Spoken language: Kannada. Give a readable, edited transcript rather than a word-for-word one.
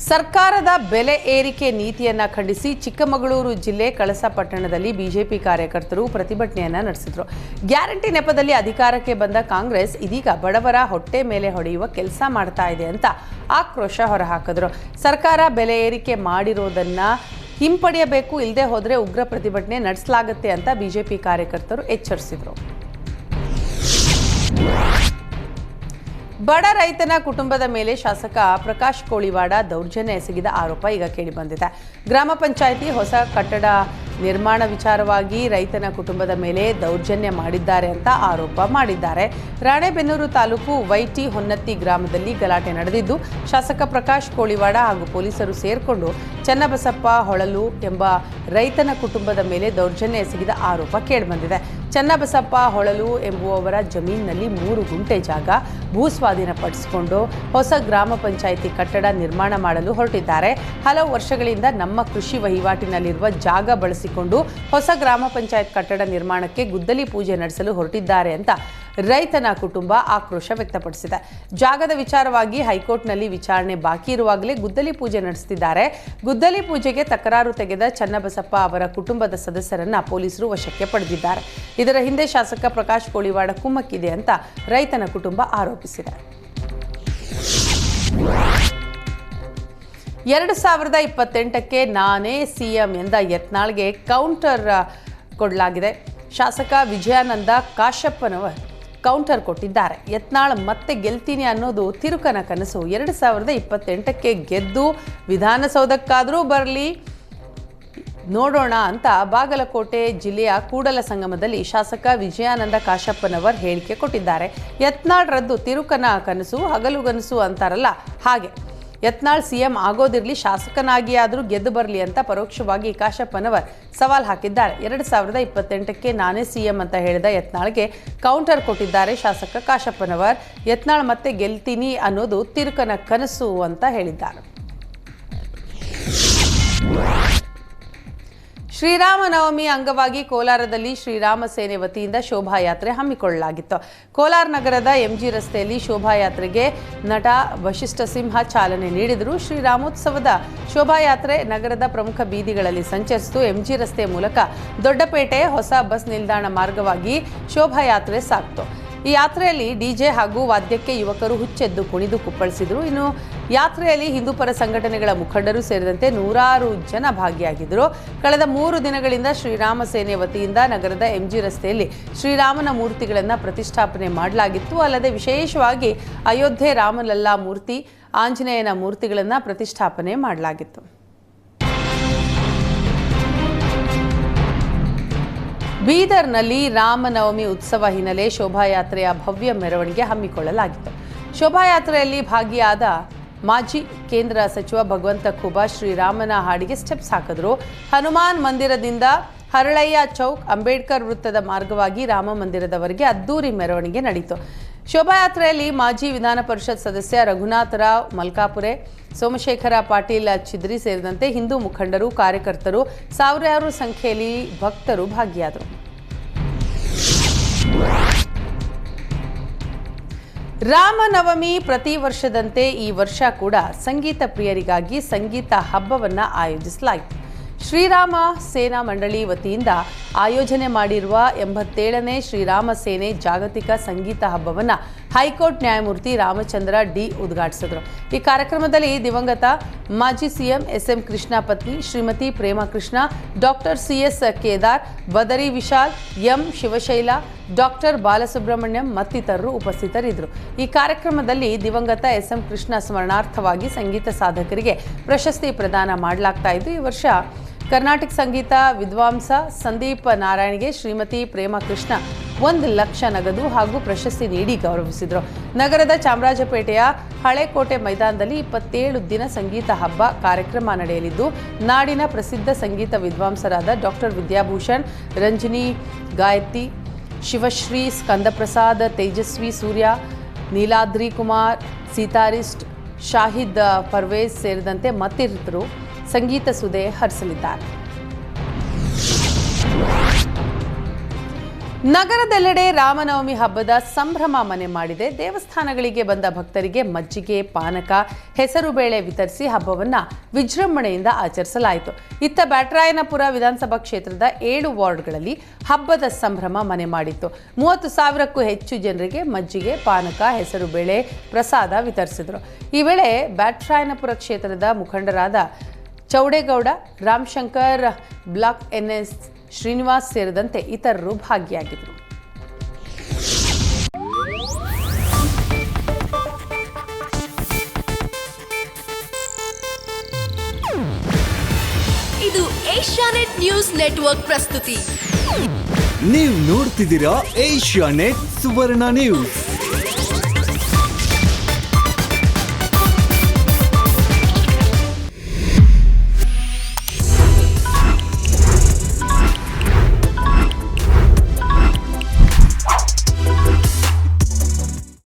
ಸರ್ಕಾರದ ಬೆಲೆ ಏರಿಕೆ ನೀತಿಯನ್ನ ಖಂಡಿಸಿ ಚಿಕ್ಕಮಗಳೂರು ಜಿಲ್ಲೆ ಕಳಸ ಪಟ್ಟಣದಲ್ಲಿ ಬಿಜೆಪಿ ಕಾರ್ಯಕರ್ತರು ಪ್ರತಿಭಟನೆಯನ್ನ ನಡೆಸಿದರು. ಗ್ಯಾರಂಟಿ ನೆಪದಲ್ಲಿ ಅಧಿಕಾರಕ್ಕೆ ಬಂದ ಕಾಂಗ್ರೆಸ್ ಇದೀಗ ಬಡವರ ಹೊಟ್ಟೆ ಮೇಲೆ ಹೊಡೆಯುವ ಕೆಲಸ ಮಾಡ್ತಾ ಇದೆ ಅಂತ ಆಕ್ರೋಶ ಹೊರಹಾಕಿದ್ರು. ಸರ್ಕಾರ ಬೆಲೆ ಏರಿಕೆ ಮಾಡಿರೋದನ್ನ ಹಿಂಪಡೆಯಬೇಕು, ಇಲ್ಲದೆ ಹೋದರೆ ಉಗ್ರ ಪ್ರತಿಭಟನೆ ನಡೆಸಲಾಗುತ್ತೆ ಅಂತ ಬಿಜೆಪಿ ಕಾರ್ಯಕರ್ತರು ಎಚ್ಚರಿಸಿದರು. ಬಡ ರೈತನ ಕುಟುಂಬದ ಮೇಲೆ ಶಾಸಕ ಪ್ರಕಾಶ್ ಕೋಳಿವಾಡ ದೌರ್ಜನ್ಯ ಎಸಗಿದ ಆರೋಪ ಈಗ ಕೇಳಿಬಂದಿದೆ. ಗ್ರಾಮ ಪಂಚಾಯಿತಿ ಹೊಸ ಕಟ್ಟಡ ನಿರ್ಮಾಣ ವಿಚಾರವಾಗಿ ರೈತನ ಕುಟುಂಬದ ಮೇಲೆ ದೌರ್ಜನ್ಯ ಮಾಡಿದ್ದಾರೆ ಅಂತ ಆರೋಪ ಮಾಡಿದ್ದಾರೆ. ರಾಣೆಬೆನ್ನೂರು ತಾಲೂಕು ವೈಟಿ ಹೊನ್ನತ್ತಿ ಗ್ರಾಮದಲ್ಲಿ ಗಲಾಟೆ ನಡೆದಿದ್ದು, ಶಾಸಕ ಪ್ರಕಾಶ್ ಕೋಳಿವಾಡ ಹಾಗೂ ಪೊಲೀಸರು ಸೇರ್ಕೊಂಡು ಚನ್ನಬಸಪ್ಪ ಹೊಳಲು ಎಂಬ ರೈತನ ಕುಟುಂಬದ ಮೇಲೆ ದೌರ್ಜನ್ಯ ಎಸಗಿದ ಆರೋಪ ಕೇಳಿಬಂದಿದೆ. ಚನ್ನಬಸಪ್ಪ ಹೊಳಲು ಎಂಬುವವರ ಜಮೀನಿನಲ್ಲಿ 3 ಗುಂಟೆ ಜಾಗ ಭೂಸ್ವಾಧೀನಪಡಿಸಿಕೊಂಡು ಹೊಸ ಗ್ರಾಮ ಪಂಚಾಯಿತಿ ಕಟ್ಟಡ ನಿರ್ಮಾಣ ಮಾಡಲು ಹೊರಟಿದ್ದಾರೆ. ಹಲವು ವರ್ಷಗಳಿಂದ ನಮ್ಮ ಕೃಷಿ ವಹಿವಾಟಿನಲ್ಲಿರುವ ಜಾಗ ಬಳಸಿಕೊಂಡು ಹೊಸ ಗ್ರಾಮ ಪಂಚಾಯತ್ ಕಟ್ಟಡ ನಿರ್ಮಾಣಕ್ಕೆ ಗುದ್ದಲಿ ಪೂಜೆ ನಡೆಸಲು ಹೊರಟಿದ್ದಾರೆ ಅಂತ ರೈತನ ಕುಟುಂಬ ಆಕ್ರೋಶ ವ್ಯಕ್ತಪಡಿಸಿದೆ. ಜಾಗದ ವಿಚಾರವಾಗಿ ಹೈಕೋರ್ಟ್ನಲ್ಲಿ ವಿಚಾರಣೆ ಬಾಕಿ ಇರುವಾಗಲೇ ಗುದ್ದಲಿ ಪೂಜೆ ನಡೆಸುತ್ತಿದ್ದಾರೆ. ಗುದ್ದಲಿ ಪೂಜೆಗೆ ತಕರಾರು ತೆಗೆದ ಚನ್ನಬಸಪ್ಪ ಅವರ ಕುಟುಂಬದ ಸದಸ್ಯರನ್ನ ಪೊಲೀಸರು ವಶಕ್ಕೆ ಪಡೆದಿದ್ದಾರೆ. ಇದರ ಹಿಂದೆ ಶಾಸಕ ಪ್ರಕಾಶ್ ಕೋಳಿವಾಡ ಕುಮ್ಮಕ್ಕಿದೆ ಅಂತ ರೈತನ ಕುಟುಂಬ ಆರೋಪಿಸಿದೆ. 2028ಕ್ಕೆ ನಾನೇ ಸಿಎಂ ಎಂದ ಯತ್ನಾಳ್ಗೆ ಕೌಂಟರ್ ಕೊಡಲಾಗಿದೆ. ಶಾಸಕ ವಿಜಯಾನಂದ ಕಾಶಪ್ಪನವರ್ ಕೌಂಟರ್ ಕೊಟ್ಟಿದ್ದಾರೆ. ಯತ್ನಾಳ್ ಮತ್ತೆ ಗೆಲ್ತೀನಿ ಅನ್ನೋದು ತಿರುಕನ ಕನಸು. 2028ಕ್ಕೆ ಗೆದ್ದು ವಿಧಾನಸೌಧಕ್ಕಾದರೂ ಬರಲಿ ನೋಡೋಣ ಅಂತ ಬಾಗಲಕೋಟೆ ಜಿಲ್ಲೆಯ ಕೂಡಲ ಸಂಗಮದಲ್ಲಿ ಶಾಸಕ ವಿಜಯಾನಂದ ಕಾಶಪ್ಪನವರ್ ಹೇಳಿಕೆ ಕೊಟ್ಟಿದ್ದಾರೆ. ಯತ್ನಾಳ್ ರದ್ದು ತಿರುಕನ ಕನಸು, ಹಗಲುಗನಸು ಅಂತಾರಲ್ಲ ಹಾಗೆ. ಯತ್ನಾಳ್ ಸಿಎಂ ಆಗೋದಿರಲಿ, ಶಾಸಕನಾಗಿ ಆದರೂ ಗೆದ್ದು ಬರಲಿ ಅಂತ ಪರೋಕ್ಷವಾಗಿ ಕಾಶಪ್ಪನವರ್ ಸವಾಲ್ ಹಾಕಿದ್ದಾರೆ. 2028ಕ್ಕೆ ನಾನೇ ಸಿಎಂ ಅಂತ ಹೇಳಿದ ಯತ್ನಾಳ್ಗೆ ಕೌಂಟರ್ ಕೊಟ್ಟಿದ್ದಾರೆ ಶಾಸಕ ಕಾಶಪ್ಪನವರ್. ಯತ್ನಾಳ್ ಮತ್ತೆ ಗೆಲ್ತೀನಿ ಅನ್ನೋದು ತಿರುಕನ ಕನಸು ಅಂತ ಹೇಳಿದ್ದಾರೆ. ಶ್ರೀರಾಮನವಮಿ ಅಂಗವಾಗಿ ಕೋಲಾರದಲ್ಲಿ ಶ್ರೀರಾಮ ಸೇನೆ ವತಿಯಿಂದ ಶೋಭಾಯಾತ್ರೆ ಹಮ್ಮಿಕೊಳ್ಳಲಾಗಿತ್ತು. ಕೋಲಾರ ನಗರದ ಎಂಜಿ ರಸ್ತೆಯಲ್ಲಿ ಶೋಭಾಯಾತ್ರೆಗೆ ನಟ ವಶಿಷ್ಠ ಸಿಂಹ ಚಾಲನೆ ನೀಡಿದರು. ಶ್ರೀರಾಮೋತ್ಸವದ ಶೋಭಾಯಾತ್ರೆ ನಗರದ ಪ್ರಮುಖ ಬೀದಿಗಳಲ್ಲಿ ಸಂಚರಿಸಿತು. ಎಂಜಿ ರಸ್ತೆ ಮೂಲಕ ದೊಡ್ಡಪೇಟೆ ಹೊಸ ಬಸ್ ನಿಲ್ದಾಣ ಮಾರ್ಗವಾಗಿ ಶೋಭಾಯಾತ್ರೆ ಸಾಗಿತು. ಈ ಯಾತ್ರೆಯಲ್ಲಿ ಡಿಜೆ ಹಾಗೂ ವಾದ್ಯಕ್ಕೆ ಯುವಕರು ಹುಚ್ಚೆದ್ದು ಕುಣಿದು ಕುಪ್ಪಳಿಸಿದರು. ಇನ್ನು ಯಾತ್ರೆಯಲ್ಲಿ ಹಿಂದೂಪರ ಸಂಘಟನೆಗಳ ಮುಖಂಡರು ಸೇರಿದಂತೆ ನೂರಾರು ಜನ ಭಾಗಿಯಾಗಿದ್ದರು. ಕಳೆದ 3 ದಿನಗಳಿಂದ ಶ್ರೀರಾಮ ಸೇನೆ ವತಿಯಿಂದ ನಗರದ ಎಂಜಿ ರಸ್ತೆಯಲ್ಲಿ ಶ್ರೀರಾಮನ ಮೂರ್ತಿಗಳನ್ನು ಪ್ರತಿಷ್ಠಾಪನೆ ಮಾಡಲಾಗಿತ್ತು. ಅಲ್ಲದೆ ವಿಶೇಷವಾಗಿ ಅಯೋಧ್ಯೆ ರಾಮಲಲ್ಲಾ ಮೂರ್ತಿ, ಆಂಜನೇಯನ ಮೂರ್ತಿಗಳನ್ನು ಪ್ರತಿಷ್ಠಾಪನೆ ಮಾಡಲಾಗಿತ್ತು. ಬೀದರ್ನಲ್ಲಿ ರಾಮನವಮಿ ಉತ್ಸವ ಹಿನ್ನೆಲೆ ಶೋಭಾಯಾತ್ರೆಯ ಭವ್ಯ ಮೆರವಣಿಗೆ ಹಮ್ಮಿಕೊಳ್ಳಲಾಗಿತ್ತು. ಶೋಭಾಯಾತ್ರೆಯಲ್ಲಿ ಭಾಗಿಯಾದ ಮಾಜಿ ಕೇಂದ್ರ ಸಚಿವ ಭಗವಂತ ಖೂಬಾ ಶ್ರೀರಾಮನ ಹಾಡಿಗೆ ಸ್ಟೆಪ್ಸ್ ಹಾಕಿದ್ರು. ಹನುಮಾನ್ ಮಂದಿರದಿಂದ ಹರಳಯ್ಯ ಚೌಕ್, ಅಂಬೇಡ್ಕರ್ ವೃತ್ತದ ಮಾರ್ಗವಾಗಿ ರಾಮ ಮಂದಿರದವರೆಗೆ ಅದ್ದೂರಿ ಮೆರವಣಿಗೆ ನಡೆಯಿತು. ಶೋಭಾಯಾತ್ರೆಯಲ್ಲಿ ಮಾಜಿ ವಿಧಾನ ಪರಿಷತ್ ಸದಸ್ಯ ರಘುನಾಥರಾವ್ ಮಲ್ಕಾಪುರೆ, ಸೋಮಶೇಖರ ಪಾಟೀಲ್ ಚಿದ್ರಿ ಸೇರಿದಂತೆ ಹಿಂದೂ ಮುಖಂಡರು, ಕಾರ್ಯಕರ್ತರು, ಸಾವಿರಾರು ಸಂಖ್ಯೆಯಲ್ಲಿ ಭಕ್ತರು ಭಾಗಿಯಾದರು. ರಾಮನವಮಿ ಪ್ರತಿ ವರ್ಷದಂತೆ ಈ ವರ್ಷ ಕೂಡ ಸಂಗೀತ ಪ್ರಿಯರಿಗಾಗಿ ಸಂಗೀತ ಹಬ್ಬವನ್ನ ಆಯೋಜಿಸಲಾಯಿತು. ಶ್ರೀರಾಮ ಸೇನಾ ಮಂಡಳಿ ವತಿಯಿಂದ ಆಯೋಜನೆ ಮಾಡಿರುವ 87ನೇ ಶ್ರೀರಾಮ ಸೇನೆ ಜಾಗತಿಕ ಸಂಗೀತ ಹಬ್ಬವನ್ನು ಹೈಕೋರ್ಟ್ ನ್ಯಾಯಮೂರ್ತಿ ರಾಮಚಂದ್ರ ಡಿ ಉದ್ಘಾಟಿಸಿದರು. ಈ ಕಾರ್ಯಕ್ರಮದಲ್ಲಿ ದಿವಂಗತ ಮಾಜಿ ಸಿಎಂ ಎಸ್ಎಂ ಕೃಷ್ಣ ಪತ್ನಿ Shrimati Prema Krishna, doctor CS Kedar, Badari Vishal, M Shivashaila, doctor Balasubramanyam ಮತ್ತಿತರರು ಉಪಸ್ಥಿತರಿದ್ದರು. ಈ ಕಾರ್ಯಕ್ರಮದಲ್ಲಿ ದಿವಂಗತ ಎಸ್ಎಂ ಕೃಷ್ಣ ಸ್ಮರಣಾರ್ಥವಾಗಿ ಸಂಗೀತ ಸಾಧಕರಿಗೆ ಪ್ರಶಸ್ತಿ ಪ್ರದಾನ ಮಾಡಲಾಗ್ತಾ ಇದ್ದು, ಈ ವರ್ಷ ಕರ್ನಾಟಕ ಸಂಗೀತ ವಿದ್ವಾಂಸ ಸಂದೀಪ್ ನಾರಾಯಣ್ಗೆ ಶ್ರೀಮತಿ ಪ್ರೇಮಾ ಕೃಷ್ಣ 1 ಲಕ್ಷ ನಗದು ಹಾಗೂ ಪ್ರಶಸ್ತಿ ನೀಡಿ ಗೌರವಿಸಿದರು. ನಗರದ ಚಾಮರಾಜಪೇಟೆಯ ಹಳೆಕೋಟೆ ಮೈದಾನದಲ್ಲಿ 27 ದಿನ ಸಂಗೀತ ಹಬ್ಬ ಕಾರ್ಯಕ್ರಮ ನಡೆಯಲಿದ್ದು, ನಾಡಿನ ಪ್ರಸಿದ್ಧ ಸಂಗೀತ ವಿದ್ವಾಂಸರಾದ ಡಾಕ್ಟರ್ ವಿದ್ಯಾಭೂಷಣ್, ರಂಜಿನಿ ಗಾಯತಿ, ಶಿವಶ್ರೀ, ಸ್ಕಂದಪ್ರಸಾದ್, ತೇಜಸ್ವಿ ಸೂರ್ಯ, ನೀಲಾದ್ರಿ ಕುಮಾರ್, ಸಿತಾರಿಸ್ಟ್ ಶಾಹಿದ್ ಪರ್ವೇಜ್ ಸೇರಿದಂತೆ ಮತ್ತಿತರರು ಸಂಗೀತ ಸುದೆ ಹರಿಸಲಿದ್ದಾರೆ. ನಗರದೆಲ್ಲೆಡೆ ರಾಮನವಮಿ ಹಬ್ಬದ ಸಂಭ್ರಮ ಮನೆ ಮಾಡಿದೆ. ದೇವಸ್ಥಾನಗಳಿಗೆ ಬಂದ ಭಕ್ತರಿಗೆ ಮಜ್ಜಿಗೆ, ಪಾನಕ, ಹೆಸರುಬೇಳೆ ವಿತರಿಸಿ ಹಬ್ಬವನ್ನ ವಿಜೃಂಭಣೆಯಿಂದ ಆಚರಿಸಲಾಯಿತು. ಇತ್ತ ಬ್ಯಾಟರಾಯನಪುರ ವಿಧಾನಸಭಾ ಕ್ಷೇತ್ರದ 7 ವಾರ್ಡ್ಗಳಲ್ಲಿ ಹಬ್ಬದ ಸಂಭ್ರಮ ಮನೆ ಮಾಡಿತ್ತು. 30,000ಕ್ಕೂ ಹೆಚ್ಚು ಜನರಿಗೆ ಮಜ್ಜಿಗೆ, ಪಾನಕ, ಹೆಸರುಬೇಳೆ, ಪ್ರಸಾದ ವಿತರಿಸಿದರು. ಈ ವೇಳೆ ಬ್ಯಾಟರಾಯನಪುರ ಕ್ಷೇತ್ರದ ಮುಖಂಡರಾದ ಚೌಡೇಗೌಡ, ರಾಮಶಂಕರ್, ಬ್ಲಾಕ್ ಎನ್ಎಸ್ ಶ್ರೀನಿವಾಸ್ ಸೇರಿದಂತೆ ಇತರರು ಭಾಗಿಯಾಗಿದ್ದರು. ಇದು ಏಷ್ಯಾನೆಟ್ ನ್ಯೂಸ್ ನೆಟ್ವರ್ಕ್ ಪ್ರಸ್ತುತಿ. ನೀವು ನೋಡ್ತಿದ್ದೀರಾ ಏಷ್ಯಾನೆಟ್ ಸುವರ್ಣ ನ್ಯೂಸ್.